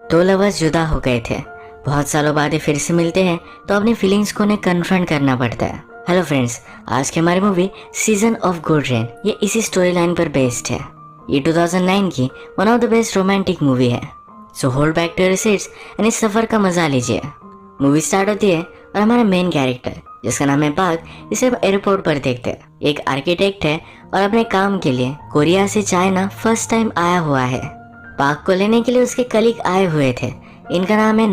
दो लवर्स जुदा हो गए थे। बहुत सालों बाद ये फिर से मिलते हैं तो अपनी फीलिंग्स को उन्हें कन्फ्रंट करना पड़ता है। हेलो फ्रेंड्स, आज की हमारी movie season of good rain ये इसी स्टोरी लाइन पर बेस्ड है। ये 2009 की one of the best romantic movie है। So hold back to your seats and इस सफर का मजा लीजिए। मूवी स्टार्ट होती है और हमारा मेन कैरेक्टर जिसका नाम है पाक, इसे हम एयरपोर्ट पर देखते हैं। एक आर्किटेक्ट है और अपने काम के लिए कोरिया से चाइना फर्स्ट टाइम आया हुआ है। पाक को लेने के लिए उसके कलीग आए हुए थे। इनका नाम है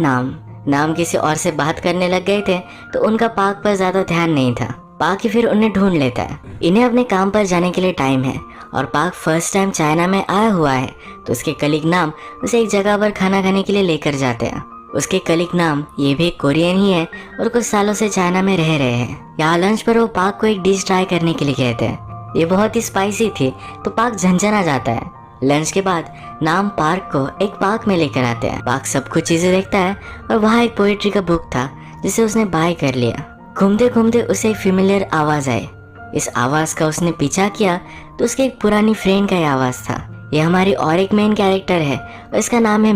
नाम किसी और से बात करने लग गए थे तो उनका पाक पर ज्यादा ध्यान नहीं था। पाक ही फिर उन्हें ढूंढ लेता है। इन्हें अपने काम पर जाने के लिए टाइम है और पाक फर्स्ट टाइम चाइना में आया हुआ है तो उसके कलीग नाम उसे एक जगह पर खाना खाने के लिए लेकर जाते हैं। उसके कलीग नाम ये भी कोरियन ही है और कुछ सालों से चाइना में रह रहे हैं। यहाँ लंच पर वो पाक को एक डिश ट्राई करने के लिए कहते हैं। ये बहुत ही स्पाइसी थी तो पाक झंझना जाता है। लंच के बाद नाम पार्क को एक पार्क में लेकर आते हैं। पार्क सब कुछ चीजें देखता है और वहाँ एक पोएट्री का बुक था जिसे उसने बाय कर लिया। घूमते घूमते उसे एक फेमिलियर आवाज आई। इस आवाज का उसने पीछा किया तो उसके एक पुरानी फ्रेंड का ये आवाज था। ये हमारी और एक मेन कैरेक्टर है और इसका नाम है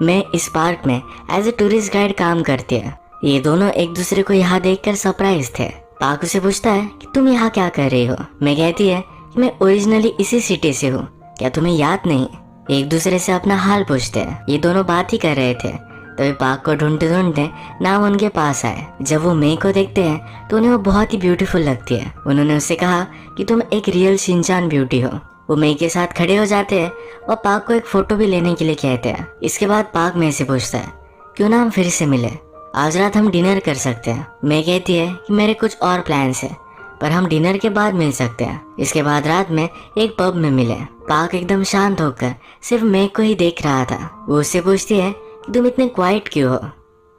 मैं इस पार्क में एज ए टूरिस्ट गाइड काम करती है। ये दोनों एक दूसरे को यहाँ देखकर सरप्राइज थे। पार्क उसे पूछता है कि तुम यहाँ क्या कर रही हो। मैं कहती है कि मैं ओरिजिनली इसी सिटी से हूँ, क्या तुम्हें याद नहीं। एक दूसरे से अपना हाल पूछते हैं। ये दोनों बात ही कर रहे थे तभी पाक को ढूंढते ढूंढते नाम उनके पास आए। जब वो मे को देखते हैं तो उन्हें वो बहुत ही ब्यूटीफुल लगती है। उन्होंने उससे कहा कि तुम एक रियल शिनचान ब्यूटी हो। वो मे के साथ खड़े हो जाते हैं और पाक को एक फोटो भी लेने के लिए कहते हैं। इसके बाद पाक मे से पूछता है क्यों ना हम फिर से मिले, आज रात हम डिनर कर सकते हैं। मे कहती है कि मेरे कुछ और प्लान्स है पर हम डिनर के बाद मिल सकते हैं। इसके बाद रात में एक पब में मिले। पाक एकदम शांत होकर सिर्फ मे को ही देख रहा था। वो उससे पूछती है कि तुम इतने क्वाइट क्यों हो।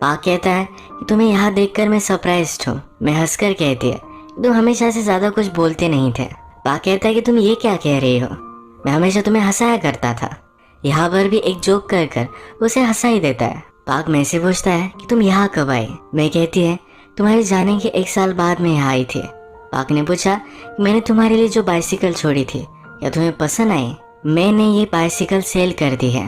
पाक कहता है कि तुम्हें यहाँ देखकर मैं सरप्राइज्ड हूँ। मैं हंसकर कहती है कि तुम हमेशा से ज्यादा कुछ बोलते नहीं थे। पाक कहता है कि तुम ये क्या कह रही हो, मैं हमेशा तुम्हें हंसाया करता था। यहाँ पर भी एक जोक कर कर उसे हंसा ही देता है। पाक मैं से पूछता है कि तुम यहाँ कब आई। मैं कहती है तुम्हारे जाने के 1 साल बाद मैं यहाँ आई थी। पाक ने पूछा मैंने तुम्हारे लिए जो बाइसिकल छोड़ी थी क्या तुम्हें पसंद आई। मैंने ये बाइसिकल सेल कर दी है।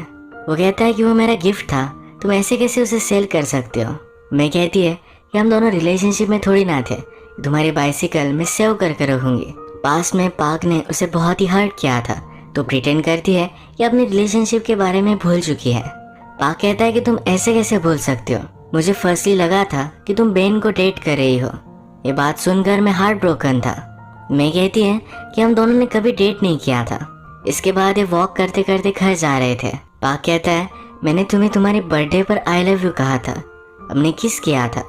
वो कहता है कि वो मेरा गिफ्ट था, तुम ऐसे कैसे उसे सेल कर सकते हो। मैं कहती है कि हम दोनों रिलेशनशिप में थोड़ी ना थे, तुम्हारी बाइसिकल मैं सेव करके रखूंगी। पास में पाक ने उसे बहुत ही हर्ट किया था तो प्रिटेंड करती है कि अपने रिलेशनशिप के बारे में भूल चुकी है। पाक कहता है कि तुम ऐसे कैसे भूल सकते हो, मुझे फर्स्टली लगा था कि तुम बेन को डेट कर रही हो। ये बात सुनकर मैं हार्ट ब्रोकन था। मैं कहती है कि हम दोनों ने कभी डेट नहीं किया था। इसके बाद ये वॉक करते करते घर जा रहे थे। पाक कहता है मैंने तुम्हें तुम्हारे बर्थडे पर आई लव यू कहा था, हमने किस किया था,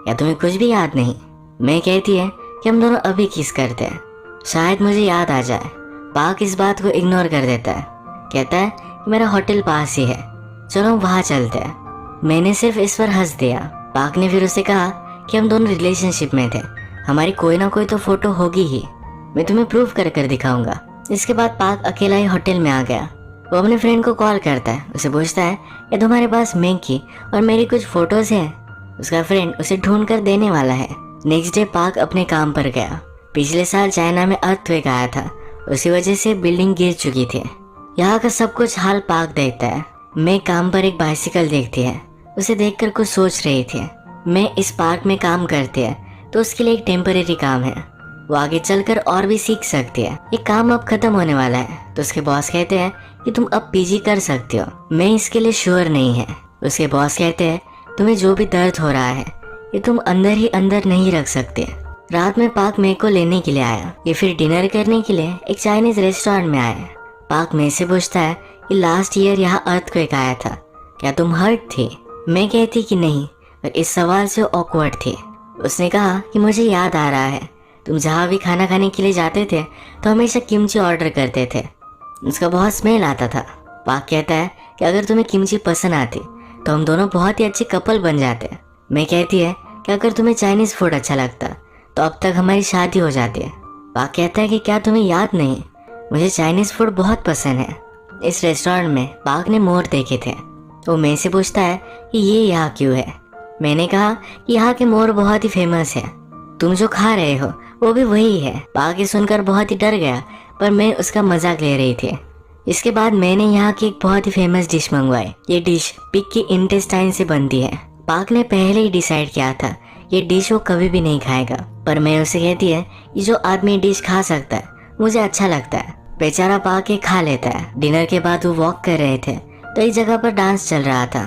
या तुम्हें कुछ भी याद नहीं। मैं कहती है कि हम दोनों अभी किस करते हैं, शायद मुझे याद आ जाए। पाक इस बात को इग्नोर कर देता है। कहता है कि मेरा होटल पास ही है, चलो वहाँ चलते हैं। मैंने सिर्फ इस पर हंस दिया। पाक ने फिर उसे कहा कि हम दोनों रिलेशनशिप में थे, हमारी कोई ना कोई तो फोटो होगी ही, मैं तुम्हें प्रूफ कर कर दिखाऊंगा। इसके बाद पाक अकेला ही होटल में आ गया। वो अपने फ्रेंड को कॉल करता है, उसे पूछता है कि तुम्हारे पास मैं की और मेरी कुछ फोटोज है। उसका फ्रेंड उसे ढूंढ कर देने वाला है। नेक्स्ट डे पाक अपने काम पर गया। पिछले साल चाइना में अर्थक्वेक आया था, उसी वजह से बिल्डिंग गिर चुकी थी। यहाँ का सब कुछ हाल पाक देखता है। मैं काम पर एक बाइसिकल देखती है, उसे देखकर कुछ सोच रही थी। मैं इस पार्क में काम करती है तो उसके लिए एक टेम्परेरी काम है, वो आगे चलकर और भी सीख सकती है। ये काम अब खत्म होने वाला है तो उसके बॉस कहते हैं कि तुम अब पीजी कर सकती हो। मैं इसके लिए श्योर नहीं है। उसके बॉस कहते हैं तुम्हें जो भी दर्द हो रहा है ये तुम अंदर ही अंदर नहीं रख सकते। रात में पाक मे को लेने के लिए आया। ये फिर डिनर करने के लिए एक चाइनीज रेस्टोरेंट में आया। पाक मे से पूछता है कि लास्ट ईयर यहाँ अर्थक्वेक आया था, क्या तुम हर्ट थी। मैं कहती कि नहीं, पर इस सवाल से ऑकवर्ड थी। उसने कहा कि मुझे याद आ रहा है तुम जहाँ भी खाना खाने के लिए जाते थे तो हमेशा किमची ऑर्डर करते थे, उसका बहुत स्मेल आता था। पाक कहता है कि अगर तुम्हें किमची पसंद आती तो हम दोनों बहुत ही अच्छे कपल बन जाते। मैं कहती है कि अगर तुम्हें चाइनीज फूड अच्छा लगता तो अब तक हमारी शादी हो जाती है। पाक कहता है कि क्या तुम्हें याद नहीं, मुझे चाइनीज फूड बहुत पसंद है। इस रेस्टोरेंट में पाक ने मोर देखे थे। वो मैं से पूछता है कि ये यहाँ क्यों है। मैंने कहा कि यहाँ के मोर बहुत ही फेमस है, तुम जो खा रहे हो वो भी वही है। पाक ये सुनकर बहुत ही डर गया पर मैं उसका मजाक ले रही थी। इसके बाद मैंने यहाँ की एक बहुत ही फेमस डिश मंगवाई। ये डिश पिग की इंटेस्टाइन से बनती है। पाक ने पहले ही डिसाइड किया था ये डिश वो कभी भी नहीं खाएगा, पर मैं उसे कहती है कि जो आदमी डिश खा सकता है मुझे अच्छा लगता है। बेचारा पाक ये खा लेता है। डिनर के बाद वो वॉक कर रहे थे तो एक जगह पर डांस चल रहा था।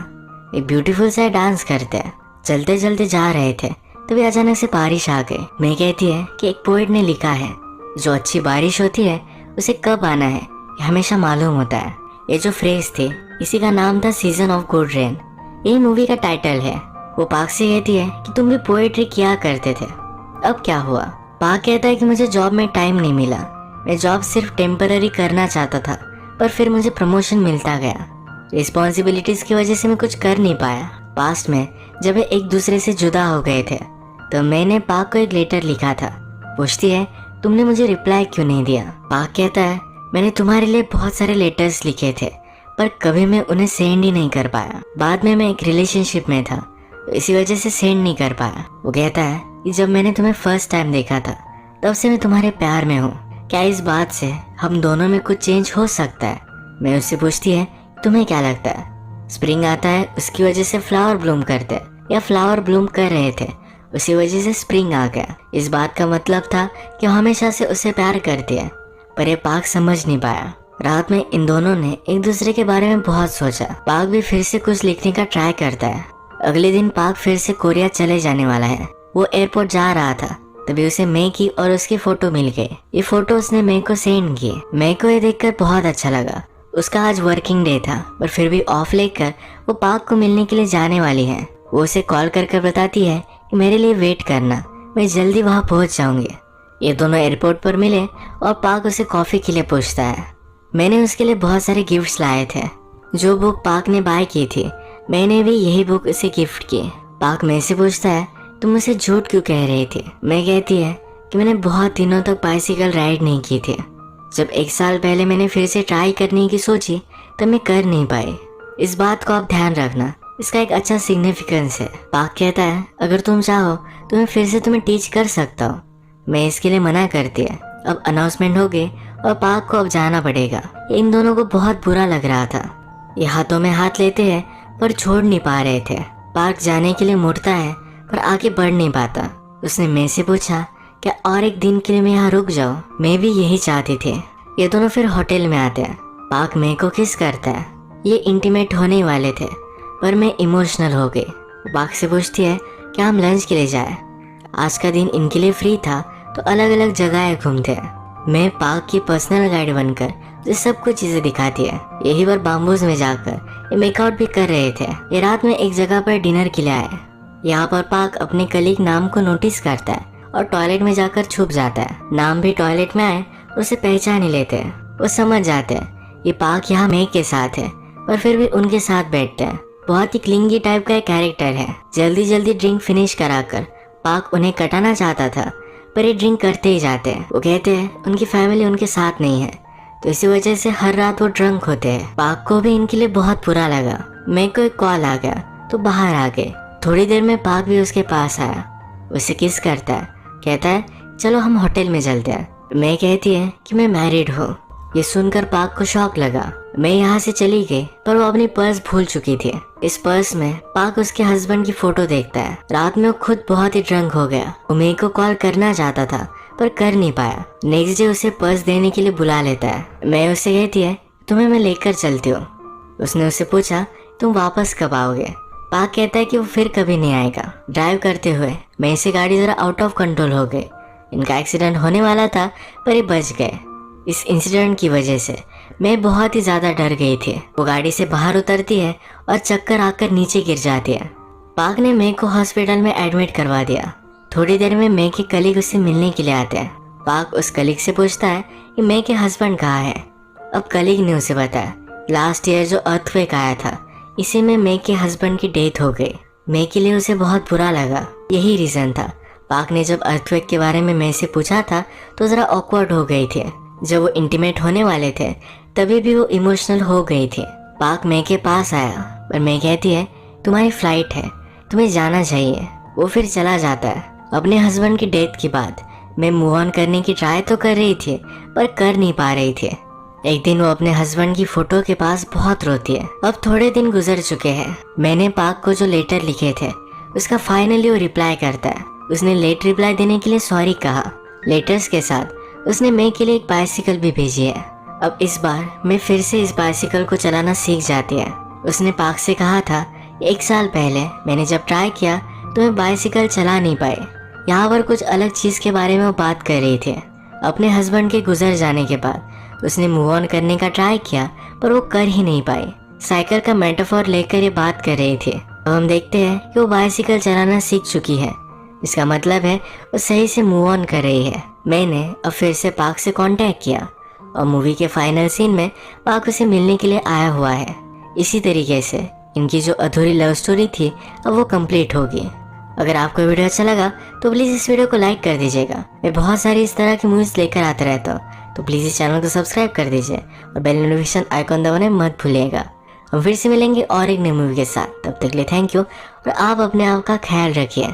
एक ब्यूटीफुल सा डांस करते हैं। चलते चलते जा रहे थे तभी अचानक से बारिश आ गई। मैं कहती है कि एक पोएट ने लिखा है जो अच्छी बारिश होती है उसे कब आना है ये हमेशा मालूम होता है। ये जो फ्रेज थी इसी का नाम था सीजन ऑफ गुड रेन। यही मूवी का टाइटल है। वो पाक से कहती है कि तुम भी पोएट्री किया करते थे, अब क्या हुआ? पाक कहता है कि मुझे जॉब में टाइम नहीं मिला। मैं जॉब सिर्फ टेम्पररी करना चाहता था, पर फिर मुझे प्रमोशन मिलता गया। रिस्पॉन्सिबिलिटीज की वजह से मैं कुछ कर नहीं पाया। पास्ट में जब वे एक दूसरे से जुदा हो गए थे तो मैंने पाक को एक लेटर लिखा था। पूछती है तुमने मुझे रिप्लाई क्यों नहीं दिया? पाक कहता है मैंने तुम्हारे लिए बहुत सारे लेटर्स लिखे थे पर कभी मैं उन्हें सेंड ही नहीं कर पाया। बाद में मैं एक रिलेशनशिप में था तो इसी वजह से सेंड नहीं कर पाया। वो कहता है कि जब मैंने तुम्हें फर्स्ट टाइम देखा था तब से मैं तुम्हारे प्यार में हूँ। क्या इस बात से हम दोनों में कुछ चेंज हो सकता है? मैं उससे पूछती है तुम्हें क्या लगता है? स्प्रिंग आता है उसकी वजह से फ्लावर ब्लूम करते या फ्लावर ब्लूम कर रहे थे उसी वजह से स्प्रिंग आ गया। इस बात का मतलब था कि हमेशा से उसे प्यार करती है, पर ये पाक समझ नहीं पाया। रात में इन दोनों ने एक दूसरे के बारे में बहुत सोचा। पाक भी फिर से कुछ लिखने का ट्राई करता है। अगले दिन पाक फिर से कोरिया चले जाने वाला है। वो एयरपोर्ट जा रहा था तभी उसे मे की और उसकी फोटो मिल गई। ये फोटो उसने मे को सेंड की। मे को ये देखकर बहुत अच्छा लगा। उसका आज वर्किंग डे था पर फिर भी ऑफ लेकर वो पाक को मिलने के लिए जाने वाली है। वो उसे कॉल कर बताती है कि मेरे लिए वेट करना, मैं जल्दी वहाँ पहुँच जाऊंगी। ये दोनों एयरपोर्ट पर मिले और पाक उसे कॉफी के लिए पूछता है। मैंने उसके लिए बहुत सारे गिफ्ट्स लाए थे। जो बुक पाक ने बाय की थी मैंने भी यही बुक उसे गिफ्ट की। पाक मैं से पूछता है तुम मुझे झूठ क्यों कह रही थी? मैं कहती है कि मैंने बहुत दिनों तक बाइसिकल राइड नहीं की थी। जब 1 साल पहले मैंने फिर से ट्राई करने की सोची तब मैं कर नहीं पाई। इस बात को आप ध्यान रखना, इसका एक अच्छा सिग्निफिकेंस है। पाक कहता है अगर तुम चाहो तो मैं फिर से तुम्हें टीच कर सकता हूँ। मैं इसके लिए मना करती है। अब अनाउंसमेंट हो गई और पाक को अब जाना पड़ेगा। इन दोनों को बहुत बुरा लग रहा था। ये हाथों में हाथ लेते हैं पर छोड़ नहीं पा रहे थे। पाक जाने के लिए मुड़ता है पर आगे बढ़ नहीं पाता। उसने मैं से पूछा क्या और एक दिन के लिए मैं यहाँ रुक जाऊँ? मैं भी यही चाहती थी। ये दोनों फिर होटल में आते हैं। पाक मैं को किस करता है। ये इंटीमेट होने वाले थे पर मैं इमोशनल हो गई। पाक से पूछती है क्या हम लंच के लिए जाए? आज का दिन इनके लिए फ्री था तो अलग अलग जगह घूमते हैं। मैं पाक की पर्सनल गाइड बनकर उसे सब कुछ चीजें दिखाती है। यही बार बाम्बूज में जाकर ये मेकआउट भी कर रहे थे। ये रात में एक जगह पर डिनर के लिए आए। यहाँ पर पाक अपने कलीग नाम को नोटिस करता है और टॉयलेट में जाकर छुप जाता है। नाम भी टॉयलेट में आए उसे पहचान ही लेते हैं। वो समझ जाते हैं ये पाक यहाँ मे के साथ है पर फिर भी उनके साथ बैठते हैं। बहुत ही क्लिंगी टाइप का एक कैरेक्टर है। जल्दी जल्दी ड्रिंक फिनिश कराकर पाक उन्हें कटाना चाहता था पर ये ड्रिंक करते ही जाते हैं। वो कहते हैं उनकी फैमिली उनके साथ नहीं है तो इसी वजह से हर रात वो ड्रंक होते हैं। पाक को भी इनके लिए बहुत बुरा लगा। मैं को एक कॉल आ गया तो बाहर आ गए। थोड़ी देर में पाक भी उसके पास आया। उसे किस करता है, कहता है चलो हम होटल में चलते हैं। मैं कहती है कि मैं मैरिड हूँ। ये सुनकर पाक को शॉक लगा। मैं यहाँ से चली गई पर वो अपनी पर्स भूल चुकी थी। इस पर्स में पाक उसके हस्बैंड की फोटो देखता है। रात में वो खुद बहुत ही ड्रंक हो गया। वो मे को कॉल करना चाहता था पर कर नहीं पाया। नेक्स्ट डे उसे पर्स देने के लिए बुला लेता है। मैं उसे कहती है तुम्हें मैं लेकर चलती हूँ। उसने उससे पूछा तुम वापस कब आओगे? पाक कहता है कि वो फिर कभी नहीं आएगा। ड्राइव करते हुए मैं से गाड़ी जरा आउट ऑफ कंट्रोल हो गई। इनका एक्सीडेंट होने वाला था पर ये बच गए। इस इंसिडेंट की वजह से मैं बहुत ही ज्यादा डर गई थी। वो गाड़ी से बाहर उतरती है और चक्कर आकर नीचे गिर जाती है। पाक ने मे को हॉस्पिटल में एडमिट करवा दिया। थोड़ी देर में मे के कलीग उससे मिलने के लिए आते हैं। पाक उस कलीग से पूछता है कि मे के हस्बैंड कहाँ है। अब कलीग ने उसे बताया लास्ट ईयर जो अर्थक्वेक आया था इसी में मे के हस्बैंड की डेथ हो गई। मे के लिए उसे बहुत बुरा लगा। यही रीजन था। पाक ने जब अर्थक्वेक के बारे में मे से पूछा था तो जरा ऑकवर्ड हो गई थी। जब वो इंटीमेट होने वाले थे तभी भी वो इमोशनल हो गई थी। पाक मे के पास आया पर मे कहती है तुम्हारी फ्लाइट है, तुम्हें जाना चाहिए। वो फिर चला जाता है। अपने हस्बैंड की डेथ के बाद मैं मूव ऑन करने की ट्राई तो कर रही थी पर कर नहीं पा रही थी। एक दिन वो अपने हस्बैंड की फोटो के पास बहुत रोती है। अब थोड़े दिन गुजर चुके हैं। मैंने पाक को जो लेटर लिखे थे उसका फाइनली वो रिप्लाई करता है। उसने लेट रिप्लाई देने के लिए सॉरी कहा। लेटर्स के साथ उसने मे के लिए एक बाइसिकल भी भेजी है। अब इस बार मैं फिर से इस बाइसिकल को चलाना सीख जाती है। उसने पाक से कहा था 1 साल पहले मैंने जब ट्राई किया तो मैं बाइसिकल चला नहीं पाई। यहाँ पर कुछ अलग चीज़ के बारे में वो बात कर रही थी। अपने हस्बैंड के गुजर जाने के बाद उसने मूव ऑन करने का ट्राई किया पर वो कर ही नहीं पाई। साइकिल का मेटाफोर लेकर ये बात कर रही थी। अब हम देखते हैं कि वो बाइसिकल चलाना सीख चुकी है। इसका मतलब है वो सही से मूव ऑन कर रही है। मैंने अब फिर से पाक से कांटेक्ट किया और मूवी के फाइनल सीन में पाक उसे मिलने के लिए आया हुआ है। इसी तरीके से इनकी जो अधूरी लव स्टोरी थी अब वो कंप्लीट होगी। अगर आपको वीडियो अच्छा लगा तो प्लीज़ इस वीडियो को लाइक कर दीजिएगा। मैं बहुत सारी इस तरह की मूवीज़ लेकर आता रहता हूँ, तो प्लीज़ इस चैनल को सब्सक्राइब कर दीजिए और बेल नोटिफिकेशन आइकॉन दबाना मत भूलिएगा। हम फिर से मिलेंगे और एक नई मूवी के साथ। तब तक के लिए थैंक यू और आप अपने आप का ख्याल रखिए।